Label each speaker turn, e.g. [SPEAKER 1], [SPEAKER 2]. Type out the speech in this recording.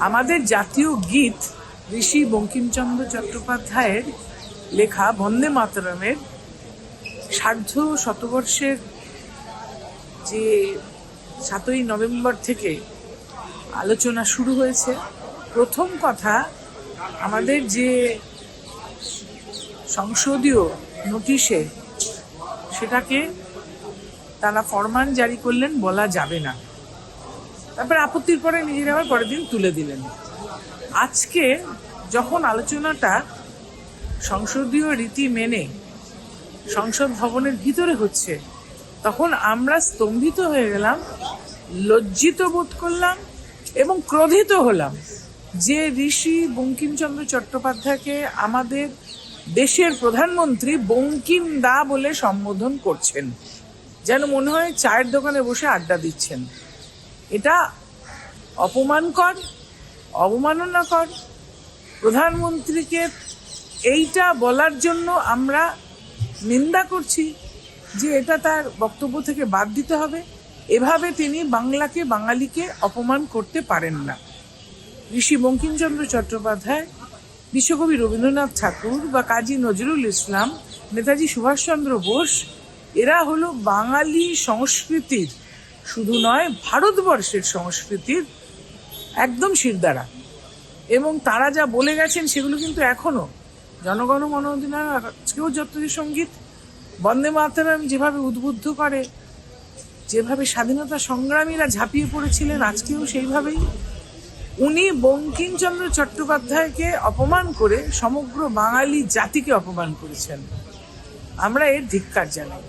[SPEAKER 1] আমাদের জাতীয় গীত ঋষি বঙ্কিমচন্দ্র চট্টোপাধ্যায়ের লেখা বন্দে মাতরমের সার্ধ শতবর্ষের যে 7ই নভেম্বর থেকে আলোচনা শুরু হয়েছে। প্রথম কথা, আমাদের যে সংসদীয় নোটিশে সেটাকে তারা ফরমান জারি করলেন, বলা যাবে না। তারপর আপত্তির পরে নিজেরা আবার পরের দিন তুলে দিলেন। আজকে যখন আলোচনাটা সংসদীয় রীতি মেনে সংসদ ভবনের ভিতরে হচ্ছে, তখন আমরা স্তম্ভিত হয়ে গেলাম, লজ্জিত বোধ করলাম এবং ক্রোধিত হলাম যে ঋষি বঙ্কিমচন্দ্র চট্টোপাধ্যায়কে আমাদের দেশের প্রধানমন্ত্রী বঙ্কিম দা বলে সম্বোধন করছেন, যেন মনে হয় চায়ের দোকানে বসে আড্ডা দিচ্ছেন। এটা অপমানকর, অবমাননাকর। প্রধানমন্ত্রীকে এইটা বলার জন্য আমরা নিন্দা করছি যে এটা তার বক্তব্য থেকে বাদ দিতে হবে। এভাবে তিনি বাংলাকে, বাঙালিকে অপমান করতে পারেন না। ঋষি বঙ্কিমচন্দ্র চট্টোপাধ্যায়, বিশ্বকবি রবীন্দ্রনাথ ঠাকুর বা কাজী নজরুল ইসলাম, নেতাজি সুভাষচন্দ্র বোস, এরা হলো বাঙালি সংস্কৃতির, শুধু নয় ভারতবর্ষের সংস্কৃতির একদম শিরদাঁড়া। এবং তারা যা বলে গেছেন সেগুলো কিন্তু এখনো জনগণ মন অধিনায়ক, আজকেও জাতীয় সঙ্গীত বন্দে মাতরম যেভাবে উদ্বুদ্ধ করে, যেভাবে স্বাধীনতা সংগ্রামীরা ঝাঁপিয়ে পড়েছিলেন, আজকেও সেইভাবেই উনি বঙ্কিমচন্দ্র চট্টোপাধ্যায়কে অপমান করে সমগ্র বাঙালি জাতিকে অপমান করেছেন। আমরা এর ধিক্কার জানাই।